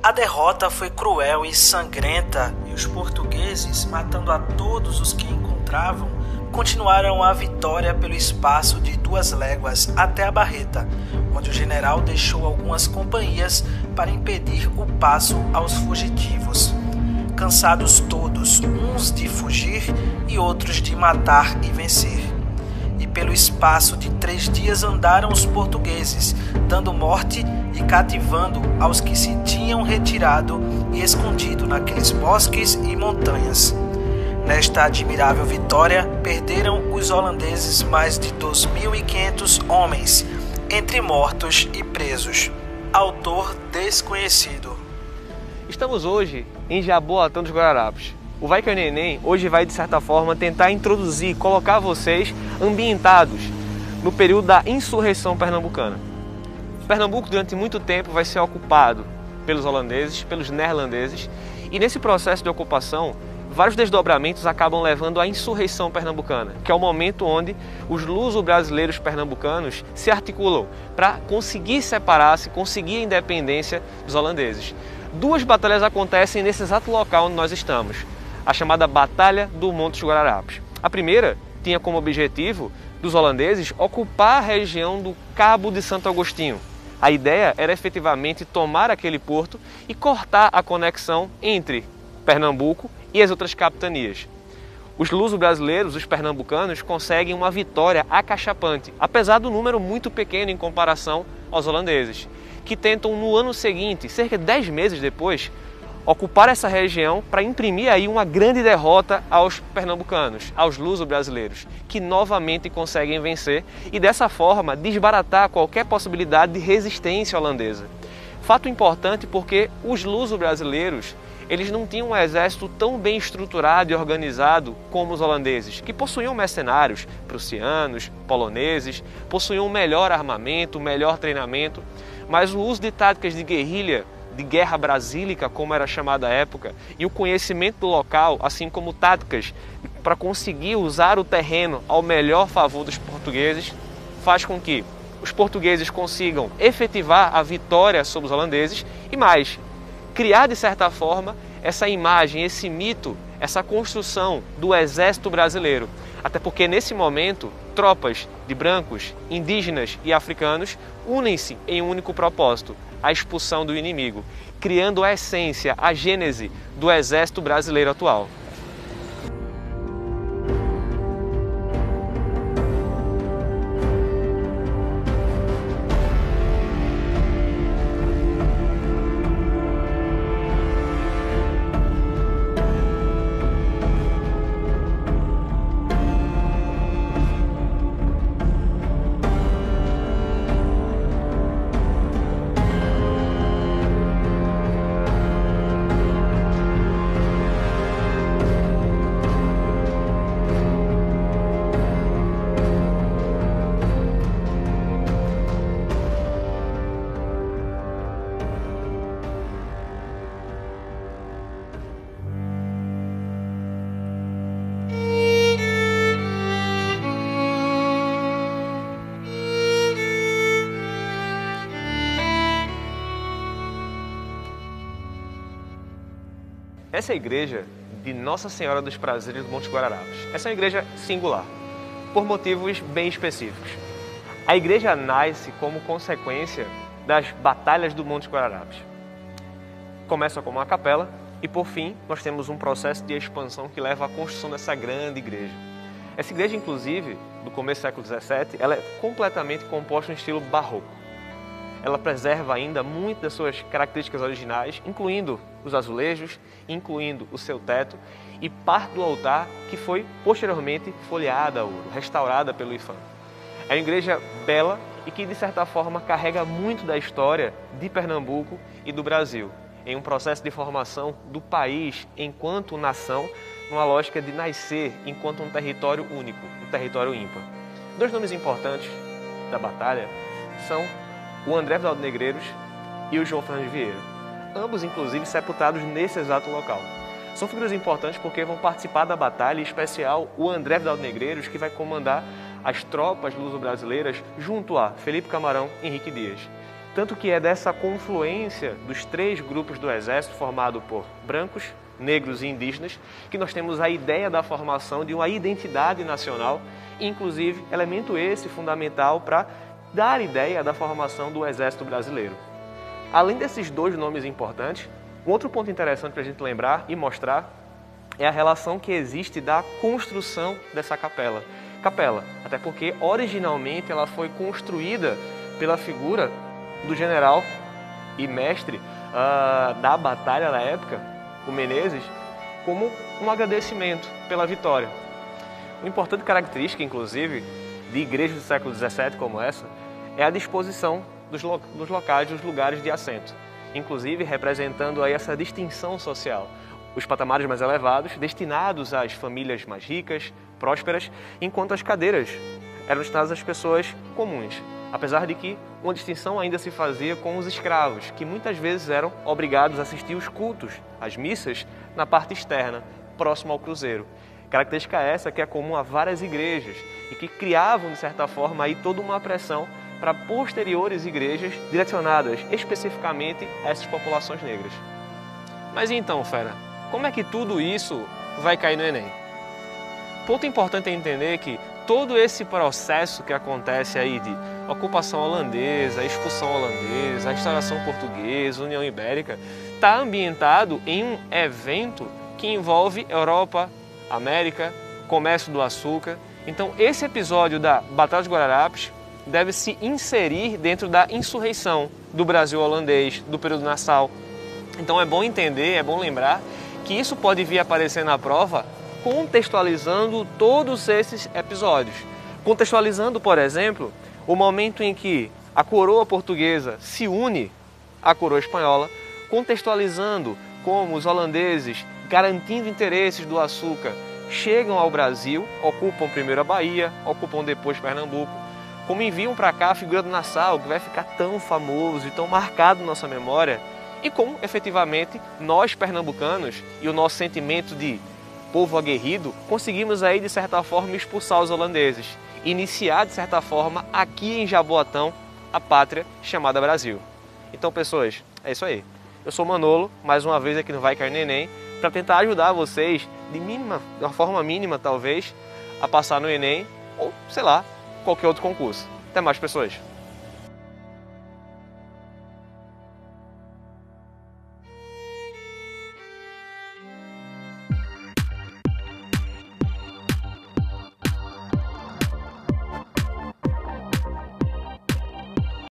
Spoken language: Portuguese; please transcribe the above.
A derrota foi cruel e sangrenta, e os portugueses, matando a todos os que encontravam, continuaram a vitória pelo espaço de 2 léguas até a Barreta, onde o general deixou algumas companhias para impedir o passo aos fugitivos. Cansados todos, uns de fugir e outros de matar e vencer. E pelo espaço de 3 dias andaram os portugueses, dando morte e cativando aos que se tinham retirado e escondido naqueles bosques e montanhas. Nesta admirável vitória, perderam os holandeses mais de 2.500 homens, entre mortos e presos. Autor desconhecido. Estamos hoje em Jaboatão dos Guararapes. O Vai Que é o Neném hoje vai, de certa forma, tentar introduzir, colocar vocês ambientados no período da insurreição pernambucana. Pernambuco, durante muito tempo, vai ser ocupado pelos holandeses, pelos neerlandeses, e nesse processo de ocupação, vários desdobramentos acabam levando à insurreição pernambucana, que é o momento onde os luso-brasileiros pernambucanos se articulam para conseguir separar-se, conseguir a independência dos holandeses. 2 batalhas acontecem nesse exato local onde nós estamos, a chamada Batalha do Monte dos Guararapes. A primeira tinha como objetivo dos holandeses ocupar a região do Cabo de Santo Agostinho. A ideia era efetivamente tomar aquele porto e cortar a conexão entre Pernambuco e as outras capitanias. Os luso-brasileiros, os pernambucanos, conseguem uma vitória acachapante, apesar do número muito pequeno em comparação aos holandeses, que tentam no ano seguinte, cerca de 10 meses depois, ocupar essa região para imprimir aí uma grande derrota aos pernambucanos, aos luso-brasileiros, que novamente conseguem vencer e dessa forma desbaratar qualquer possibilidade de resistência holandesa. Fato importante porque os luso-brasileiros, eles não tinham um exército tão bem estruturado e organizado como os holandeses, que possuíam mercenários prussianos, poloneses, possuíam um melhor armamento, melhor treinamento, mas o uso de táticas de guerrilha, de guerra brasílica, como era chamada à época, e o conhecimento do local, assim como táticas para conseguir usar o terreno ao melhor favor dos portugueses, faz com que os portugueses consigam efetivar a vitória sobre os holandeses e mais, criar de certa forma essa imagem, esse mito, essa construção do exército brasileiro. Até porque nesse momento, tropas de brancos, indígenas e africanos unem-se em um único propósito, a expulsão do inimigo, criando a essência, a gênese do exército brasileiro atual. Essa é a igreja de Nossa Senhora dos Prazeres do Monte Guararapes. Essa é uma igreja singular, por motivos bem específicos. A igreja nasce como consequência das batalhas do Monte Guararapes. Começa como uma capela e, por fim, nós temos um processo de expansão que leva à construção dessa grande igreja. Essa igreja, inclusive, do começo do século XVII, ela é completamente composta em estilo barroco. Ela preserva ainda muitas das suas características originais, incluindo os azulejos, incluindo o seu teto e parte do altar que foi posteriormente folheada a ouro, restaurada pelo IPHAN. É uma igreja bela e que, de certa forma, carrega muito da história de Pernambuco e do Brasil, em um processo de formação do país enquanto nação, numa lógica de nascer enquanto um território único, um território ímpar. 2 nomes importantes da batalha são o André Vidal de Negreiros e o João Fernandes Vieira, ambos inclusive sepultados nesse exato local. São figuras importantes porque vão participar da batalha, em especial o André Vidal de Negreiros, que vai comandar as tropas luso-brasileiras junto a Felipe Camarão e Henrique Dias. Tanto que é dessa confluência dos 3 grupos do exército, formado por brancos, negros e indígenas, que nós temos a ideia da formação de uma identidade nacional, inclusive elemento esse fundamental para dar ideia da formação do exército brasileiro. Além desses 2 nomes importantes, um outro ponto interessante para a gente lembrar e mostrar é a relação que existe da construção dessa capela. Capela, até porque originalmente ela foi construída pela figura do general e mestre da batalha na época, o Menezes, como um agradecimento pela vitória. Uma importante característica, inclusive, de igrejas do século XVII como essa, é a disposição dos locais, dos lugares de assento, inclusive representando aí essa distinção social. Os patamares mais elevados, destinados às famílias mais ricas, prósperas, enquanto as cadeiras eram destinadas às pessoas comuns, apesar de que uma distinção ainda se fazia com os escravos, que muitas vezes eram obrigados a assistir os cultos, as missas, na parte externa, próximo ao cruzeiro. Característica essa que é comum a várias igrejas e que criavam, de certa forma, aí toda uma pressão para posteriores igrejas direcionadas especificamente a essas populações negras. Mas então, fera, como é que tudo isso vai cair no Enem? Ponto importante é entender que todo esse processo que acontece aí de ocupação holandesa, expulsão holandesa, restauração portuguesa, União Ibérica, está ambientado em um evento que envolve Europa, América, comércio do açúcar. Então esse episódio da Batalha dos Guararapes deve se inserir dentro da insurreição do Brasil holandês, do período Nassau. Então é bom entender, é bom lembrar que isso pode vir a aparecer na prova contextualizando todos esses episódios. Contextualizando, por exemplo, o momento em que a coroa portuguesa se une à coroa espanhola, contextualizando como os holandeses, garantindo interesses do açúcar, chegam ao Brasil, ocupam primeiro a Bahia, ocupam depois Pernambuco, como enviam para cá a figura do Nassau, que vai ficar tão famoso e tão marcado na nossa memória, e como, efetivamente, nós pernambucanos e o nosso sentimento de povo aguerrido, conseguimos aí, de certa forma, expulsar os holandeses, iniciar, de certa forma, aqui em Jaboatão, a pátria chamada Brasil. Então, pessoas, é isso aí. Eu sou Manolo, mais uma vez aqui no Vai Cair no Enem, para tentar ajudar vocês, de uma forma mínima, talvez, a passar no Enem, ou, sei lá, qualquer outro concurso. Até mais, pessoas!